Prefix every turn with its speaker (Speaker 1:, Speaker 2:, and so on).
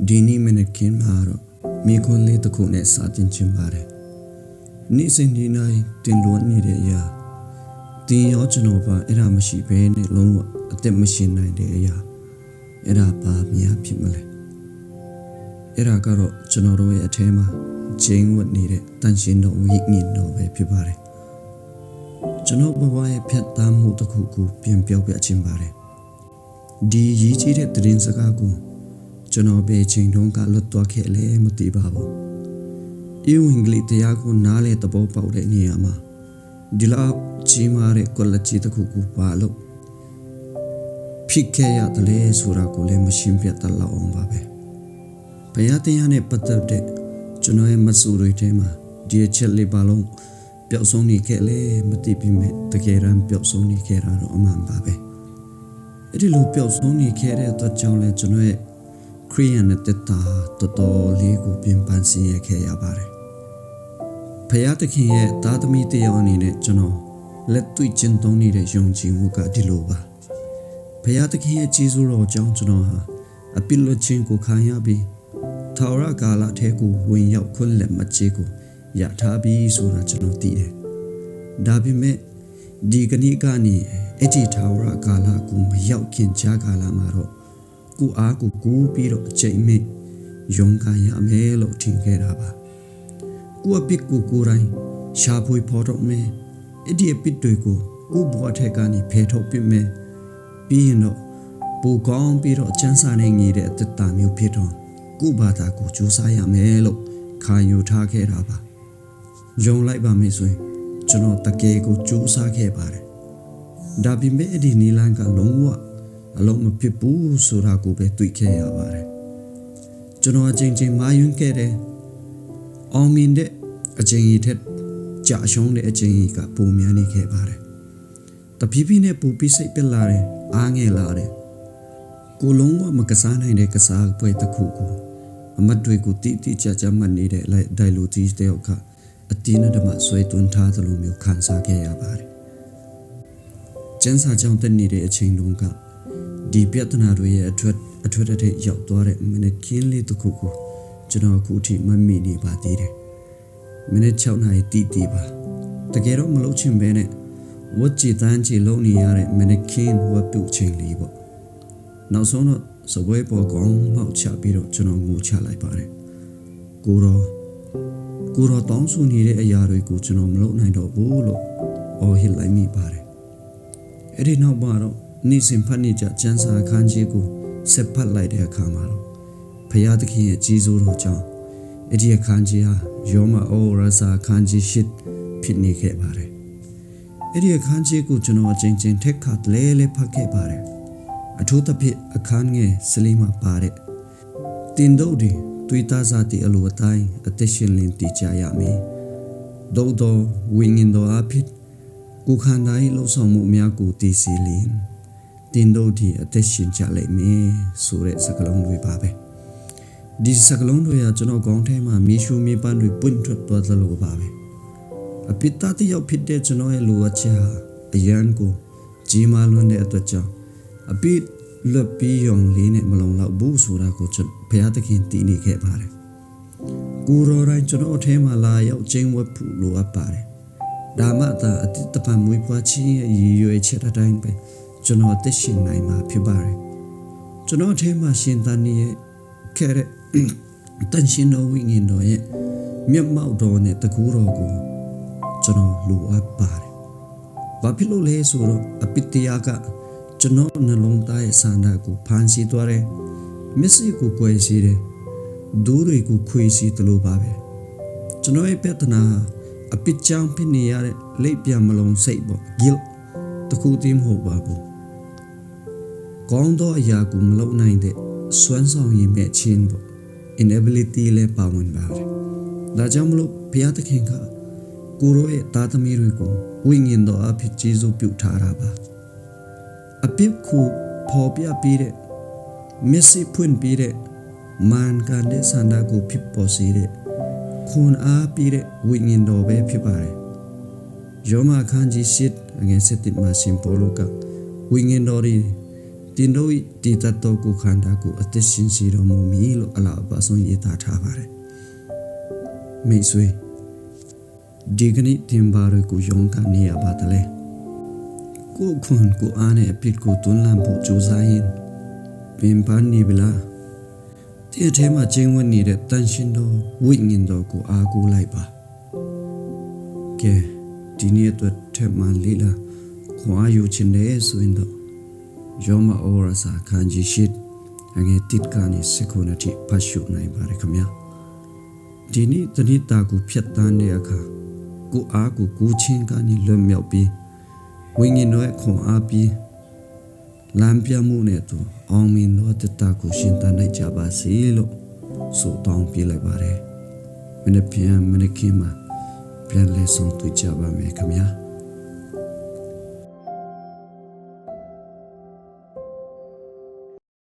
Speaker 1: Dini menekin maro mikon le takune satin chimbare ni sindinai tin luan ni de ya tin yo chanoba era mashi be ne long atet machine nai de ya era pa mya phimale era karo chanoro ye athe ma jing wat ni de tan shin do wi ngin do be phibare chano baba ye phat tam mu takhu ku pian pyaw piat chin bare di yi chi de trin saka ku chano be ching dong ka lut twa khe le mati ba bo iu ingli tya ko na le tabo paw de ni ama dila chi mare kol chi takhu ku pa lo phik khe ya tale sura ko le machine pya ta la ong ba be paya tya ne patat de chano ye masu roi the ma di chet le ba long pyaw song ni khe le mati pi me ta ke ran pyaw song ni khe ra ro aman ba be edi lo pyaw song ni khe de to chaw le chano ye Korean teta toto ligu bin pansi ye khe ya bare phaya takhin ye tatami te yaw ni ne chano let tui chin tong ni de yong chi mu ka di lo ba phaya takhin ye chi su ro chang chano ha apil lo chin ko kha ya bi thawra kala the ku win yaw khun let ma chi ko ya tha bi so ra chano ti de da bi me di kani ka ni eti thawra kala ku ma yaw khin cha kala ma ro ku a ku ku pi ro chai me yong ka ya me lo thin khe ra ba ku a pit ku ku rai sha phoi pho ro me edi a pit twi ku ku bwa the ka ni phe thok pit me pi yin no pu kaung pi ro chan sa ne ngi de tat ta myu phit do ku ba ta ku chu sa ya me lo kha yu tha khe ra ba yong lai ba me soi chano ta ke ku chu sa khe ba re da bi me edi ni lan ka long waအလုံးမဖြစ်ဘူးဆိုတာကိုပဲတွေ့ခဲ့ရပါတယ်ကျွန်တော်အချိန်ချင်းမာယွန်းခဲ့တယ်အောင်မြင်တဲ့အချိန်ကြီးထက်ကြာရှုံးတဲ့အချိန်ကြီးကပုံများနေခဲ့ပါတယ်တဖြည်းဖြည်းနဲ့ပူပြီးစိတ်ပြက်လာတယ်အားငယ်လာတယ်ကိုလုံးဝမကစားနိုင်တဲ့ကစားပွဲတစ်ခုကိုအမတ်တွေကိုတိတိကျကျမှတ်နေတဲ့ဒိုင်လိုဂျီတယောက်ကအတင်းနဲ့တမဆွဲသွင်းထားသလိုမျိုးခံစားခဲ့ရပါတယ်ကျန်းစာကြောင့်တက်နေတဲ့အချိန်လုံးကဒီပြဿနာတွေရဲ့အထွတ်တဲ့ရောက်သွားတဲ့မိနစ်ခင်းလေးတစ်ခုကိုကျွန်တော်အခုထိမမိနေပါသေးတယ်မိနစ်6နာရီတီပါတကယ်တော့မလုပ်ချင်ပဲနဲ့ဝတ်ကြည်တန်းကြည်လုံးနေရတဲ့မိနစ်ခင်းဝတ်ပြုတ်ချိန်လေးပေါ့နောက်ဆုံးတော့စပွဲပေါ်ကောင်းပေါက်ချပြီးတော့ကျွန်တော်ငိုချလိုက်ပါတယ်ကိုတော့တောင်းဆိုနေတဲ့အရာတွေကိုကျွန်တော်မလုပ်နိုင်တော့ဘူးလို့အော်ဟစ်လိုက်မိပါတယ်အဲ့ဒီနောက်မှာတော့နေ့စဉ်ဖတ်နေကြကျန်းစာအခန်းကြီးကိုဆက်ဖတ်လိုက်တဲ့အခါမှာတော့ဖယားသခင်ရဲ့ကြီးစိုးတော်ကြောင့်အဲ့ဒီအခန်းကြီးဟာယောမအောရစာအခန်းကြီးရှစ်ဖြစ်နေခဲ့ပါတယ်အဲ့ဒီအခန်းကြီးကိုကျွန်တော်အချင်းချင်းထက်ခါလဲဖတ်ခဲ့ပါတယ်အထူးသဖြင့်အခန်းငယ်စလေးမှာပါတဲ့တင်တို့တွေတွေ့တာစားတဲ့အလိုအတိုင်းအသက်ရှင်လင်းတည်ကြရမယ်ဒို့တော်ဝိညာဉ်တော်အဖြစ်ကိုခန္ဓာ၏လှုပ်ဆောင်မှုများကိုတည်စီလင်းတင်တို့ဒီအသက်ရှင်ကြလိမ့်မယ်ဆိုတဲ့စကားလုံးတွေပါပဲဒီစကားလုံးတွေကကျွန်တော်ခေါင်းထဲမှာမြေရှုမြေပန်းတွေပွင့်ထွက်သွားသလိုပါပဲအပိတ္တတယောက်ဖြစ်တဲ့ကျွန်တော်ရဲ့လိုအပ်ချက်ဟာအရန်ကိုကြီးမားလွန်းတဲ့အတွက်ကြောင့်အပိလွတ်ပြီးယုံလေးနဲ့မလုံလောက်ဘူးဆိုတာကိုဘုရားသခင်တည်နေခဲ့ပါတယ်ကိုရောတိုင်းကျွန်တော်အထဲမှာလာရောက်ကျင်းဝတ်ဖို့လိုအပ်ပါတယ်ဒါမှသာအတိတ်တပံမွေးဖွားခြင်းရဲ့ရည်ရွယ်ချက်အတိုင်းပဲကျွန်တော်သက်ရှင်နိုင်မှာဖြစ်ပါတယ်ကျွန်တော်အထဲမှာရှင်သန်နေတဲ့ခဲ့တဲ့တန်ရှင်တော်ဝိညာဉ်တော်ရဲ့မျက်မှောက်တော်နဲ့တကူတော်ကိုကျွန်တော်လိုအပ်ပါတယ်ဘာဖြစ်လို့လဲဆိုတော့အပိတရားကကျွန်တော်နှလုံးသားရဲ့ဆန္ဒကိုဖန်ဆီးသွားတယ်မျက်စိကိုကွယ်စီတယ်ဒူးတွေကိုခွေစီတယ်လို့ပါပဲကျွန်တော်ရဲ့ပြဿနာအပိချောင်းဖြစ်နေရတဲ့လက်ပြမလုံးစိတ်ပေါ့ guilt တခုတည်းမဟုတ်ပါဘူးကောင်းသောအရာကိုမလုပ်နိုင်တဲ့စွမ်းဆောင်ရည်မဲ့ခြင်းပေါ့ inability လည်းပါဝင်ပါတယ်ဒါကြောင့်မလို့ဘုရားသခင်ကကိုရောရဲ့သားသမီးတွေကိုဝိညာဉ်တော်အဖြစ်ကျေးဇူးပြုထားတာပါအပြစ်ကိုပေါ်ပြပြီးတဲ့မျက်စိဖွင့်ပြီးတဲ့မန်ကန်တဲ့ဆန္ဒကိုဖြစ်ပေါ်စေတဲ့ခွန်အားပြီးတဲ့ဝိညာဉ်တော်ပဲဖြစ်ပါတယ်ယောမအခန်းကြီး7ငယ်7မှာရှင်ပေါလုကဝိညာဉ်တော် တင်တို့ဒီတတ်တော်ကိုခန္ဓာကိုအသက်ရှင်စီတော်မူမည်လို့အလားအပါဆုံးရေးသားထားပါတယ်မိတ်ဆွေဒီကနေ့တင်ပါရကိုယုံကနေရပါတယ်လေကိုခွန်ကိုအားနဲ့အပြစ်ကိုတွန်းလှန်ဖို့ကြိုးစားရင်ပင်ပန်းနေပြီလားဒီအထဲမှာကျင်းဝတ်နေတဲ့တန်ရှင်တော်ဝိညာဉ်တော်ကိုအားကိုးလိုက်ပါကဲဒီနေ့အတွက်ထပ်မလေးလာခွာယူခြင်းနဲ့ဆိုရင်တော့ယောမဩရစာခန်းကြီးရှိအငယ်တစ်ကနေစကုနတိဖတ်ရှုနိုင်ပါတယ်ခင်ဗျာဒီနေ့တဏိတာကိုဖြတ်တန်းတဲ့အခါကိုအားကိုကူးချင်းကနေလွတ်မြောက်ပြီးဝိညာဉ်တော်ရဲ့ခွန်အားပြီးလမ်းပြမှုနဲ့တူအောင်မြင်သောတတကိုရှင်သန်နိုင်ကြပါစေလို့ဆိုတောင်းပေးလိုက်ပါတယ်မနေ့ပြန်မနေ့ကမှပြန်လဲဆောင်တွေ့ကြပါမယ်ခင်ဗျာ